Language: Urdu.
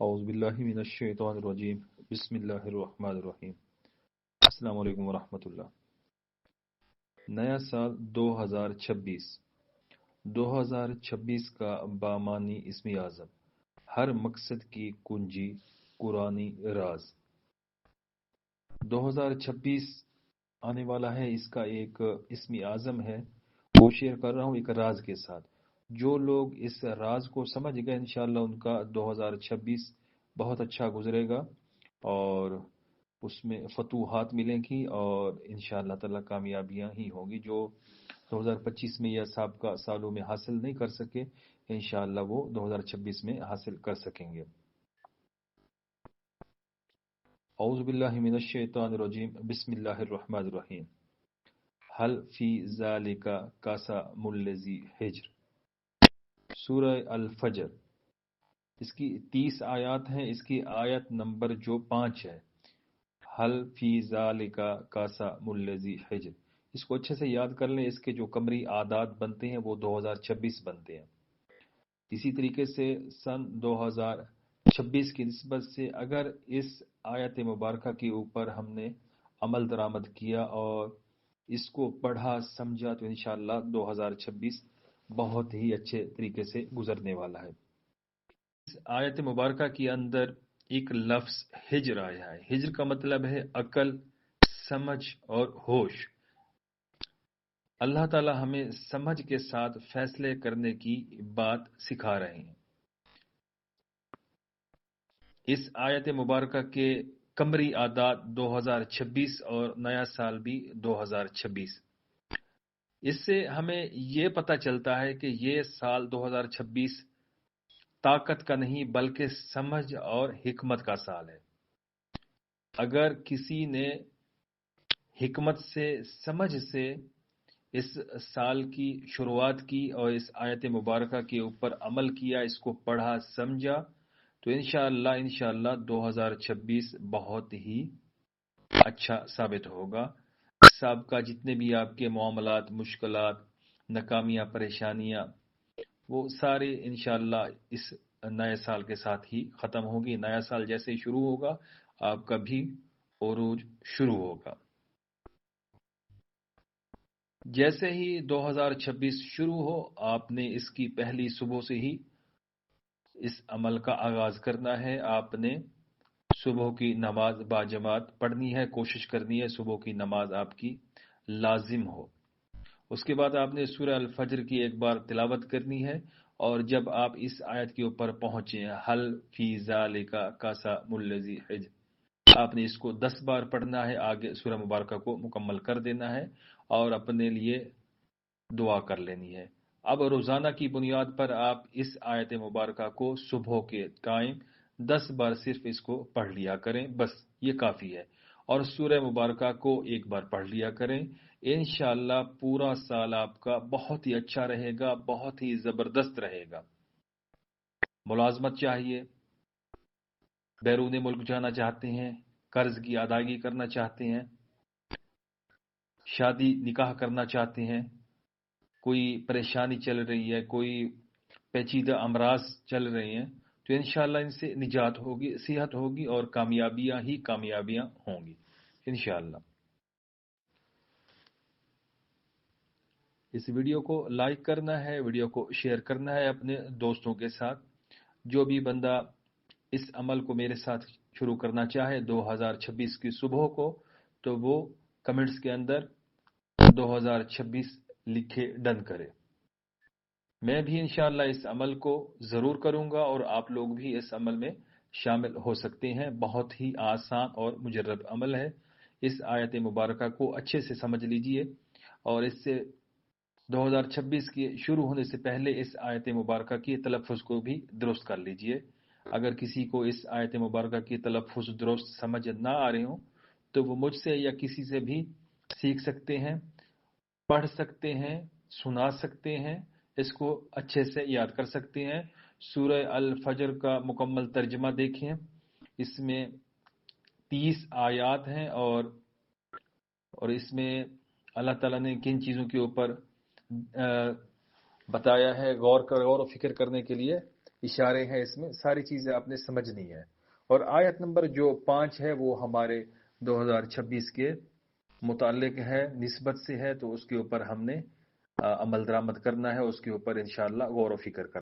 اعوذ باللہ من الشیطان الرجیم بسم اللہ الرحمن الرحیم السلام علیکم ورحمۃ اللہ۔ نیا سال 2026 کا بامانی اسم اعظم، ہر مقصد کی کنجی قرآنی راز۔ 2026 آنے والا ہے، اس کا ایک اسم اعظم ہے، وہ شیئر کر رہا ہوں ایک راز کے ساتھ۔ جو لوگ اس راز کو سمجھ گئے انشاءاللہ ان کا 2026 بہت اچھا گزرے گا اور اس میں فتوحات ملیں گی اور انشاءاللہ تعالی کامیابیاں ہی ہوں گی۔ جو 2025 میں یا سابقہ سالوں میں حاصل نہیں کر سکے انشاءاللہ وہ 2026 میں حاصل کر سکیں گے۔ اعوذ باللہ من الشیطان الرجیم بسم اللہ الرحمن الرحیم۔ حل فی ذالک قسم الذی حجر، سورہ الفجر۔ اس کی 30 آیات ہیں، اس کی آیت نمبر جو 5 ہے، حل فی ذالک قسم الذی حجر۔ اس کو اچھے سے یاد کر لیں، اس کے جو قمری اعداد بنتے ہیں وہ 2026 بنتے ہیں۔ اسی طریقے سے سن 2026 کی نسبت سے اگر اس آیت مبارکہ کے اوپر ہم نے عمل درآمد کیا اور اس کو پڑھا سمجھا تو انشاءاللہ 2026 بہت ہی اچھے طریقے سے گزرنے والا ہے۔ اس آیت مبارکہ کے اندر ایک لفظ ہجر آیا ہے۔ ہجر کا مطلب ہے عقل، سمجھ اور ہوش۔ اللہ تعالی ہمیں سمجھ کے ساتھ فیصلے کرنے کی بات سکھا رہے ہیں۔ اس آیت مبارکہ کے قمری اعداد 2026 اور نیا سال بھی 2026۔ اس سے ہمیں یہ پتہ چلتا ہے کہ یہ سال 2026 طاقت کا نہیں بلکہ سمجھ اور حکمت کا سال ہے۔ اگر کسی نے حکمت سے، سمجھ سے اس سال کی شروعات کی اور اس آیت مبارکہ کے اوپر عمل کیا، اس کو پڑھا سمجھا تو انشاءاللہ 2026 بہت ہی اچھا ثابت ہوگا۔ سابقہ جتنے بھی آپ کے معاملات، مشکلات، ناکامیاں، پریشانیاں، وہ سارے انشاءاللہ اس نئے سال کے ساتھ ہی ختم ہوگی۔ نیا سال جیسے ہی شروع ہوگا آپ کا بھی عروج شروع ہوگا۔ جیسے ہی 2026 شروع ہو آپ نے اس کی پہلی صبح سے ہی اس عمل کا آغاز کرنا ہے۔ آپ نے صبح کی نماز باجماعت پڑھنی ہے، کوشش کرنی ہے صبح کی نماز آپ کی لازم ہو۔ اس کے بعد آپ نے سورہ الفجر کی ایک بار تلاوت کرنی ہے اور جب آپ اس آیت کے اوپر پہنچے حل فی ذالک قسم الذی حجر، آپ نے اس کو 10 بار پڑھنا ہے، آگے سورہ مبارکہ کو مکمل کر دینا ہے اور اپنے لیے دعا کر لینی ہے۔ اب روزانہ کی بنیاد پر آپ اس آیت مبارکہ کو صبح کے ٹائم 10 بار صرف اس کو پڑھ لیا کریں، بس یہ کافی ہے۔ اور سورہ مبارکہ کو ایک بار پڑھ لیا کریں۔ انشاءاللہ پورا سال آپ کا بہت ہی اچھا رہے گا، بہت ہی زبردست رہے گا۔ ملازمت چاہیے، بیرون ملک جانا چاہتے ہیں، قرض کی ادائیگی کرنا چاہتے ہیں، شادی نکاح کرنا چاہتے ہیں، کوئی پریشانی چل رہی ہے، کوئی پیچیدہ امراض چل رہے ہیں تو انشاءاللہ ان سے نجات ہوگی، صحت ہوگی اور کامیابیاں ہی کامیابیاں ہوں گی انشاءاللہ۔ اس ویڈیو کو لائک کرنا ہے، ویڈیو کو شیئر کرنا ہے اپنے دوستوں کے ساتھ۔ جو بھی بندہ اس عمل کو میرے ساتھ شروع کرنا چاہے 2026 کی صبح کو تو وہ کمنٹس کے اندر 2026 لکھے ڈن کرے۔ میں بھی انشاءاللہ اس عمل کو ضرور کروں گا اور آپ لوگ بھی اس عمل میں شامل ہو سکتے ہیں۔ بہت ہی آسان اور مجرب عمل ہے۔ اس آیت مبارکہ کو اچھے سے سمجھ لیجئے اور اس سے 2026 کے شروع ہونے سے پہلے اس آیت مبارکہ کی تلفظ کو بھی درست کر لیجئے۔ اگر کسی کو اس آیت مبارکہ کی تلفظ درست سمجھ نہ آ رہے ہوں تو وہ مجھ سے یا کسی سے بھی سیکھ سکتے ہیں، پڑھ سکتے ہیں، سنا سکتے ہیں، اس کو اچھے سے یاد کر سکتے ہیں۔ سورہ الفجر کا مکمل ترجمہ دیکھیں، اس میں 30 آیات ہیں اور اس میں اللہ تعالیٰ نے کن چیزوں کے اوپر بتایا ہے غور و فکر کرنے کے لیے۔ اشارے ہیں اس میں، ساری چیزیں آپ نے سمجھنی ہے۔ اور آیت نمبر جو 5 ہے وہ ہمارے 2026 کے متعلق ہے، نسبت سے ہے، تو اس کے اوپر ہم نے عمل درآمد کرنا ہے، اس کے اوپر انشاءاللہ غور و فکر کرنا ہے۔